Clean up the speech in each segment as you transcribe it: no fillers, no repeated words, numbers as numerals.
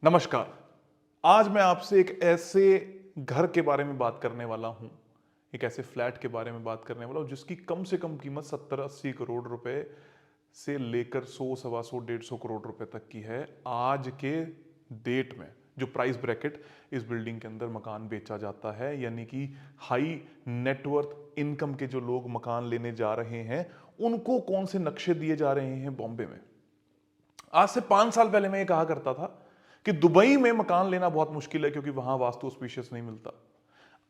नमस्कार। आज मैं आपसे एक ऐसे घर के बारे में बात करने वाला हूं, एक ऐसे फ्लैट के बारे में बात करने वाला हूं जिसकी कम से कम कीमत 70-80 करोड़ रुपए से लेकर 100, सवा 100, 150 करोड़ रुपए तक की है। आज के डेट में जो प्राइस ब्रैकेट इस बिल्डिंग के अंदर मकान बेचा जाता है, यानी कि हाई नेटवर्थ इनकम के जो लोग मकान लेने जा रहे हैं उनको कौन से नक्शे दिए जा रहे हैं बॉम्बे में। आज से 5 साल पहले मैं ये कहा करता था कि दुबई में मकान लेना बहुत मुश्किल है क्योंकि वहां वास्तु ऑस्पिशियस नहीं मिलता।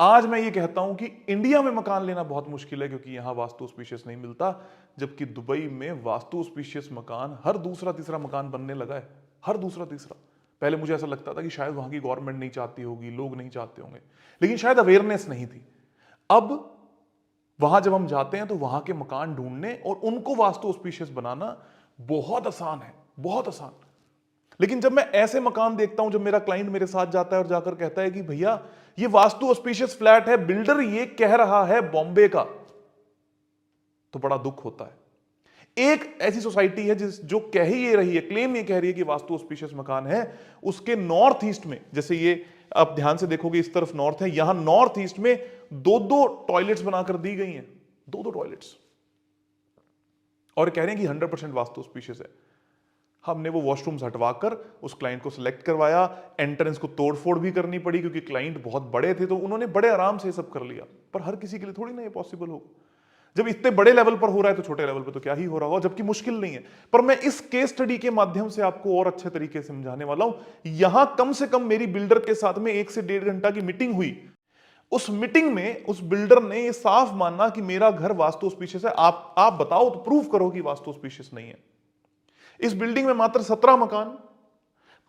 आज मैं ये कहता हूं कि इंडिया में मकान लेना बहुत मुश्किल है क्योंकि यहां वास्तु ऑस्पिशियस नहीं मिलता, जबकि दुबई में वास्तु ऑस्पिशियस मकान हर दूसरा तीसरा मकान बनने लगा है। हर दूसरा तीसरा। पहले मुझे ऐसा लगता था कि शायद वहां की गवर्नमेंट नहीं चाहती होगी, लोग नहीं चाहते होंगे, लेकिन शायद अवेयरनेस नहीं थी। अब वहां जब हम जाते हैं तो वहां के मकान ढूंढने और उनको वास्तु ऑस्पिशियस बनाना बहुत आसान है, बहुत आसान। लेकिन जब मैं ऐसे मकान देखता हूं, जब मेरा क्लाइंट मेरे साथ जाता है और जाकर कहता है कि भैया ये वास्तु ऑस्पिशियस फ्लैट है, बिल्डर ये कह रहा है बॉम्बे का, तो बड़ा दुख होता है। एक ऐसी सोसाइटी है जो कह ही ये रही है, क्लेम ये कह रही है कि वास्तु ऑस्पिशियस मकान है, उसके नॉर्थ ईस्ट में, जैसे ये आप ध्यान से देखोगे इस तरफ नॉर्थ है, यहां नॉर्थ ईस्ट में दो टॉयलेट्स बनाकर दी गई हैं, दो टॉयलेट्स, और कह रहे हैं कि 100% वास्तु ऑस्पिशियस है। हमने वो वॉशरूम्स हटवाकर उस क्लाइंट को सिलेक्ट करवाया। एंट्रेंस को तोड़फोड़ भी करनी पड़ी क्योंकि क्लाइंट बहुत बड़े थे, तो उन्होंने बड़े आराम से ये सब कर लिया। पर हर किसी के लिए थोड़ी ना ये पॉसिबल होगा। जब इतने बड़े लेवल पर हो रहा है तो छोटे लेवल पर तो क्या ही हो रहा होगा, जबकि मुश्किल नहीं है। पर मैं इस केस स्टडी के माध्यम से आपको और अच्छे तरीके से समझाने वाला हूं। यहां कम से कम मेरी बिल्डर के साथ में 1 से 1.5 घंटा की मीटिंग हुई। उस मीटिंग में उस बिल्डर ने ये साफ माना कि मेरा घर वास्तु ऑस्पिशियस है। आप बताओ तो प्रूव करो कि वास्तु ऑस्पिशियस नहीं है। इस बिल्डिंग में मात्र 17 मकान,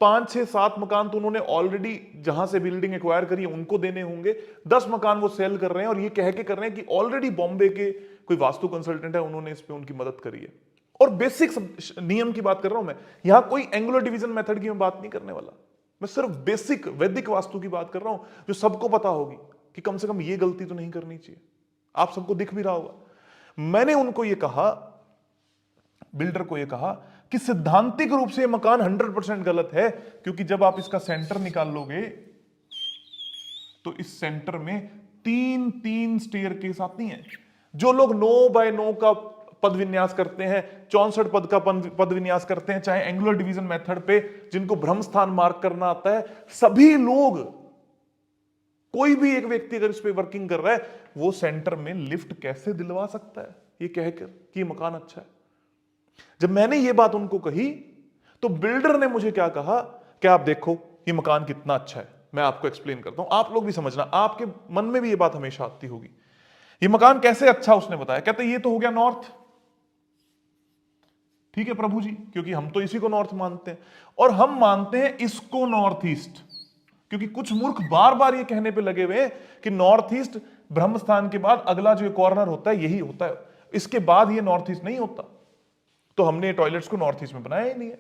5, 6, 7 मकान तो उन्होंने ऑलरेडी जहां से बिल्डिंग एक्वायर करी है उनको देने होंगे। 10 मकान वो सेल कर रहे हैं और ये कह के कर रहे हैं कि ऑलरेडी बॉम्बे के कोई वास्तु कंसल्टेंट है, उन्होंने इस पे उनकी मदद करी है। और बेसिक नियम की बात कर रहा हूं मैं, यहां कोई एंगुलर डिवीजन मेथड की मैं बात नहीं करने वाला। मैं सिर्फ बेसिक वैदिक वास्तु की बात कर रहा हूं, जो सबको पता होगी कि कम से कम ये गलती तो नहीं करनी चाहिए। आप सबको दिख भी रहा होगा। मैंने उनको ये कहा, बिल्डर को ये कहा कि सिद्धांतिक रूप से मकान 100% गलत है, क्योंकि जब आप इसका सेंटर निकाल लोगे तो इस सेंटर में 3 स्टेयरकेस आती हैं। जो लोग 9 बाय 9 का पद विन्यास करते हैं, 64 पद का पद विन्यास करते हैं, चाहे एंगुलर डिवीजन मेथड पे, जिनको ब्रह्म स्थान मार्क करना आता है, सभी लोग, कोई भी एक व्यक्ति अगर इस पे वर्किंग कर रहा है, वो सेंटर में लिफ्ट कैसे दिलवा सकता है ये कहकर कि ये मकान अच्छा है। जब मैंने ये बात उनको कही तो बिल्डर ने मुझे क्या कहा कि आप देखो ये मकान कितना अच्छा है। मैं आपको एक्सप्लेन करता हूं, आप लोग भी समझना, आपके मन में भी ये बात हमेशा आती होगी। ये मकान कैसे अच्छा उसने बताया। कहते ये तो हो गया नॉर्थ। ठीक है प्रभु जी, क्योंकि हम तो इसी को नॉर्थ मानते हैं, और हम मानते हैं इसको नॉर्थ ईस्ट, क्योंकि कुछ मूर्ख बार बार ये कहने पे लगे हुए कि नॉर्थ ईस्ट ब्रह्म स्थान के बाद अगला जो कॉर्नर होता है यही होता है, इसके बाद ये नॉर्थ ईस्ट नहीं होता। तो हमने टॉयलेट्स को नॉर्थ ईस्ट में बनाया ही नहीं है,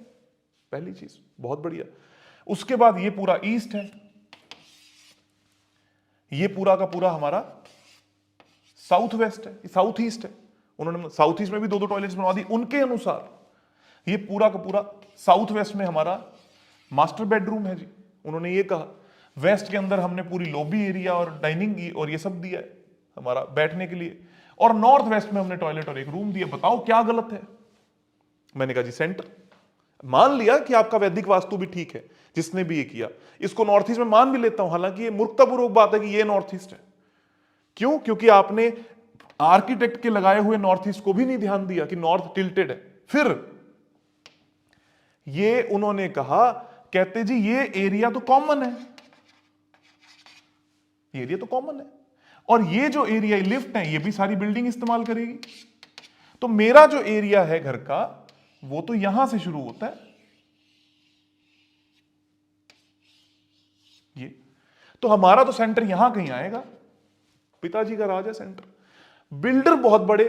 पहली चीज। बहुत बढ़िया। उसके बाद ये पूरा ईस्ट है, ये पूरा का पूरा हमारा साउथ वेस्ट है, साउथ ईस्ट है। उन्होंने साउथ ईस्ट में भी 2 टॉयलेट्स बनवा दी उनके अनुसार। ये पूरा का पूरा साउथ वेस्ट में हमारा मास्टर बेडरूम है जी, उन्होंने ये कहा। वेस्ट के अंदर हमने पूरी लॉबी एरिया और डाइनिंग और ये सब दिया है हमारा बैठने के लिए, और नॉर्थ वेस्ट में हमने टॉयलेट और एक रूम दिया। बताओ क्या गलत है। मैंने कहा जी सेंटर। मान लिया कि आपका वैदिक वास्तु भी ठीक है, जिसने भी ये किया, इसको नॉर्थ ईस्ट में मान भी लेता हूं, हालांकि ये मूर्खतापूर्वक बात है कि ये नॉर्थ ईस्ट है। क्यों? क्योंकि आपने आर्किटेक्ट के लगाए हुए नॉर्थ ईस्ट को भी नहीं ध्यान दिया कि नॉर्थ टिल्टेड है। फिर ये उन्होंने कहा, कहते जी ये एरिया तो कॉमन है, ये एरिया तो कॉमन है, और ये जो एरिया लिफ्ट है ये भी सारी बिल्डिंग इस्तेमाल करेगी। तो मेरा जो एरिया है घर का वो तो यहां से शुरू होता है, ये तो हमारा तो सेंटर यहां कहीं आएगा। पिताजी का राज है सेंटर। बिल्डर बहुत बड़े,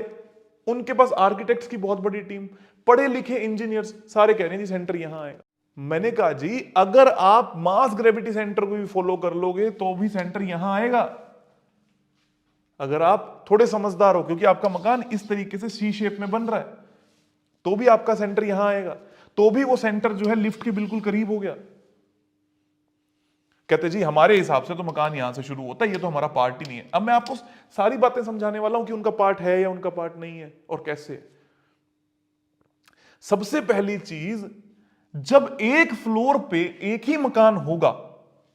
उनके पास आर्किटेक्ट्स की बहुत बड़ी टीम, पढ़े लिखे इंजीनियर्स, सारे कह रहे हैं जी सेंटर यहां आएगा। मैंने कहा जी अगर आप मास ग्रेविटी सेंटर को भी फॉलो कर लोगे तो भी सेंटर यहां आएगा, अगर आप थोड़े समझदार हो, क्योंकि आपका मकान इस तरीके से सी शेप में बन रहा है, तो भी आपका सेंटर यहां आएगा, तो भी वो सेंटर जो है लिफ्ट के बिल्कुल करीब हो गया। कहते जी हमारे हिसाब से तो मकान यहां से शुरू होता है, ये तो हमारा पार्ट ही नहीं है। अब मैं आपको सारी बातें समझाने वाला हूं कि उनका पार्ट है या उनका पार्ट नहीं है और कैसे। सबसे पहली चीज, जब एक फ्लोर पे एक ही मकान होगा,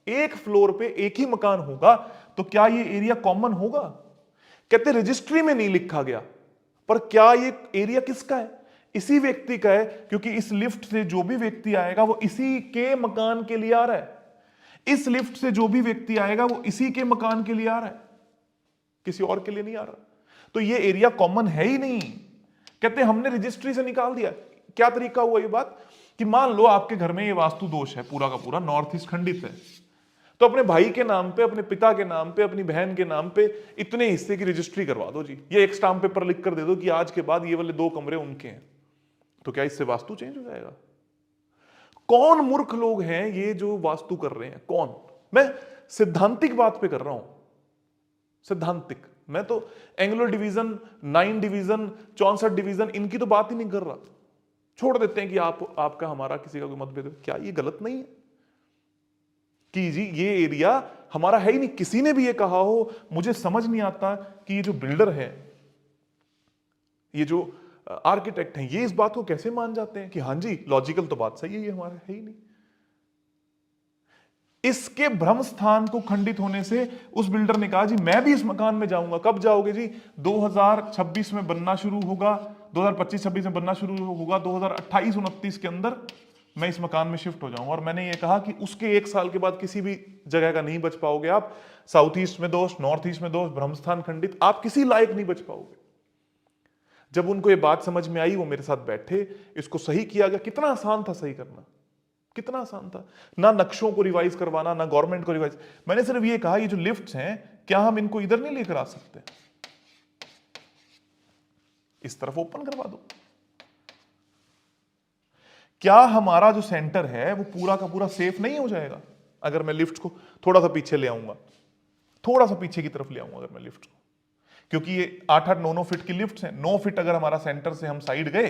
एक फ्लोर पे एक ही मकान होगा, तो क्या ये एरिया कॉमन होगा? कहते रजिस्ट्री में नहीं लिखा गया, पर क्या ये एरिया किसका है? इसी व्यक्ति का है, क्योंकि इस लिफ्ट से जो भी व्यक्ति आएगा वो इसी के मकान के लिए आ रहा है। इस लिफ्ट से जो भी व्यक्ति आएगा वो इसी के मकान के लिए आ रहा है, किसी और के लिए नहीं आ रहा। तो ये एरिया कॉमन है ही नहीं। कहते हमने रजिस्ट्री से निकाल दिया। क्या तरीका हुआ ये बात कि मान लो आपके घर में ये वास्तु दोष है, पूरा का पूरा नॉर्थ ईस्ट खंडित है, तो अपने भाई के नाम पे, अपने पिता के नाम पे, अपनी बहन के नाम पे इतने हिस्से की रजिस्ट्री करवा दो जी। ये एक स्टाम्प पेपर लिख कर दे दो कि आज के बाद ये वाले 2 कमरे उनके हैं। तो क्या इससे वास्तु चेंज हो जाएगा? कौन मूर्ख लोग हैं ये जो वास्तु कर रहे हैं? कौन? मैं सिद्धांतिक बात पे कर रहा हूं, सिद्धांतिक। मैं तो एंग्लो डिवीजन, 9 डिवीजन, 64 डिवीजन, इनकी तो बात ही नहीं कर रहा। छोड़ देते हैं कि आपका हमारा किसी का कोई मतभेद। क्या ये गलत नहीं है कि जी ये एरिया हमारा है ही नहीं? किसी ने भी ये कहा हो, मुझे समझ नहीं आता कि ये जो बिल्डर है, ये जो आर्किटेक्ट हैं, ये इस बात को कैसे मान जाते हैं कि हां जी लॉजिकल तो बात सही है, ये हमारा है ही नहीं। इसके भ्रम स्थान को खंडित होने से उस बिल्डर ने कहा जी मैं भी इस मकान में जाऊंगा। कब जाओगे जी? 2026 में बनना शुरू होगा, 2025-26 में बनना शुरू होगा, 2028-29 के अंदर मैं इस मकान में शिफ्ट हो जाऊंगा। और मैंने ये कहा कि उसके 1 साल के बाद किसी भी जगह का नहीं बच पाओगे आप। साउथ ईस्ट में दोष, नॉर्थ ईस्ट में दोष, भ्रमस्थान खंडित, आप किसी लायक नहीं बच पाओगे। जब उनको ये बात समझ में आई, वो मेरे साथ बैठे, इसको सही किया गया। कितना आसान था सही करना, कितना आसान था। ना नक्शों को रिवाइज करवाना, ना गवर्नमेंट को रिवाइज। मैंने सिर्फ ये कहा ये जो लिफ्ट्स हैं, क्या हम इनको इधर नहीं लेकर आ सकते? इस तरफ ओपन करवा दो। क्या हमारा जो सेंटर है वो पूरा का पूरा सेफ नहीं हो जाएगा अगर मैं लिफ्ट को थोड़ा सा पीछे ले आऊंगा, थोड़ा सा पीछे की तरफ ले आऊंगा अगर मैं लिफ्ट को? क्योंकि ये 8-8, 9-9 फीट की लिफ्ट हैं। 9 फीट अगर हमारा सेंटर से हम साइड गए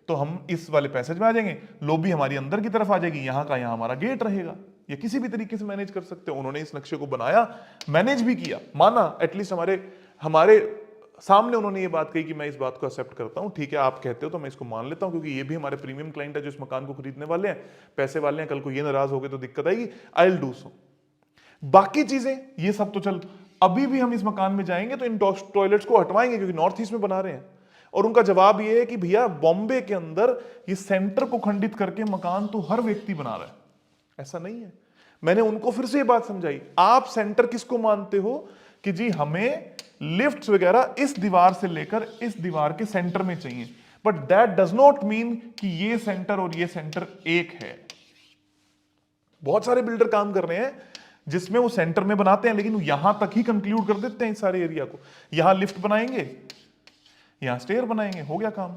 तो हम इस वाले पैसेज में आ जाएंगे, लॉबी हमारी अंदर की तरफ आ जाएगी, यहां का यहां हमारा गेट रहेगा। ये किसी भी तरीके से मैनेज कर सकते हैं। उन्होंने इस नक्शे को बनाया, मैनेज भी किया, माना, एटलीस्ट हमारे सामने उन्होंने ये बात कही कि मैं इस बात को एक्सेप्ट करता हूं, ठीक है आप कहते हो तो मैं इसको मान लेता हूं, क्योंकि ये भी हमारे प्रीमियम क्लाइंट है जो इस मकान को खरीदने वाले हैं, पैसे वाले हैं, कल को ये नाराज हो गए तो दिक्कत आएगी। I will do so. बाकी चीजें ये सब तो चल, अभी भी हम इस मकान में जाएंगे तो इन टॉयलेट्स को हटवाएंगे क्योंकि नॉर्थ ईस्ट में बना रहे हैं। और उनका जवाब ये है कि भैया बॉम्बे के अंदर ये सेंटर को खंडित करके मकान तो हर व्यक्ति बना रहा है, ऐसा नहीं है। मैंने उनको फिर से ये बात समझाई, आप सेंटर किसको मानते हो कि जी हमें लिफ्ट्स वगैरह इस दीवार से लेकर इस दीवार के सेंटर में चाहिए, but that does not mean कि ये सेंटर और ये सेंटर एक है। बहुत सारे बिल्डर काम कर रहे हैं जिसमें वो सेंटर में बनाते हैं, लेकिन वो यहां तक ही कंक्लूड कर देते हैं इस सारे एरिया को। यहां लिफ्ट बनाएंगे, यहां स्टेयर बनाएंगे, हो गया काम।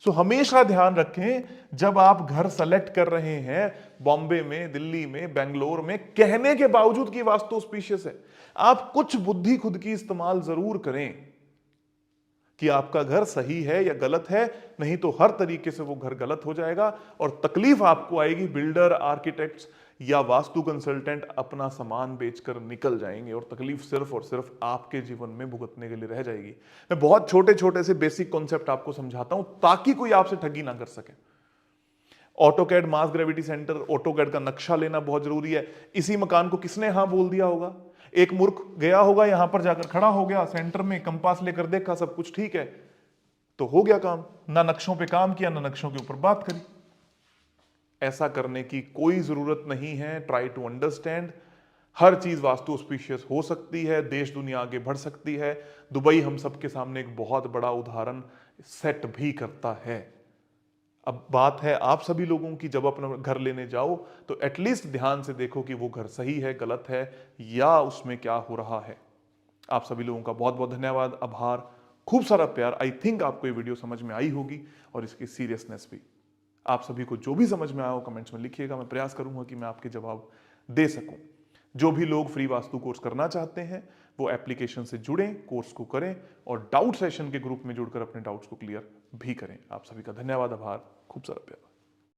सो हमेशा ध्यान रखें जब आप घर सेलेक्ट कर रहे हैं, बॉम्बे में, दिल्ली में, बेंगलोर में, कहने के बावजूद कि वास्तु ऑस्पिशियस है, आप कुछ बुद्धि खुद की इस्तेमाल जरूर करें कि आपका घर सही है या गलत है। नहीं तो हर तरीके से वो घर गलत हो जाएगा और तकलीफ आपको आएगी। बिल्डर, आर्किटेक्ट्स या वास्तु कंसल्टेंट अपना सामान बेचकर निकल जाएंगे और तकलीफ सिर्फ और सिर्फ आपके जीवन में भुगतने के लिए रह जाएगी। मैं बहुत छोटे छोटे से बेसिक कॉन्सेप्ट आपको समझाता हूं ताकि कोई आपसे ठगी ना कर सके। ऑटोकैड मास ग्रेविटी सेंटर, ऑटोकैड का नक्शा लेना बहुत जरूरी है। इसी मकान को किसने हां बोल दिया होगा? एक मूर्ख गया होगा, यहां पर जाकर खड़ा हो गया, सेंटर में कंपास लेकर देखा, सब कुछ ठीक है तो हो गया काम। ना नक्शों पे काम किया, ना नक्शों के ऊपर बात करी। ऐसा करने की कोई जरूरत नहीं है। Try to understand. हर चीज वास्तु ऑस्पिशियस हो सकती है, देश दुनिया आगे बढ़ सकती है। दुबई हम सबके सामने एक बहुत बड़ा उदाहरण सेट भी करता है। अब बात है आप सभी लोगों की, जब अपना घर लेने जाओ तो एटलीस्ट ध्यान से देखो कि वो घर सही है, गलत है, या उसमें क्या हो रहा है। आप सभी लोगों का बहुत बहुत धन्यवाद, आभार, खूब सारा प्यार। आई थिंक आपको ये वीडियो समझ में आई होगी और इसकी सीरियसनेस भी। आप सभी को जो भी समझ में आया हो कमेंट्स में लिखिएगा, मैं प्रयास करूंगा कि मैं आपके जवाब दे सकूं। जो भी लोग फ्री वास्तु कोर्स करना चाहते हैं वो एप्लीकेशन से जुड़ें, कोर्स को करें और डाउट सेशन के ग्रुप में जुड़कर अपने डाउट्स को क्लियर भी करें। आप सभी का धन्यवाद, आभार, खूब सारा प्यार।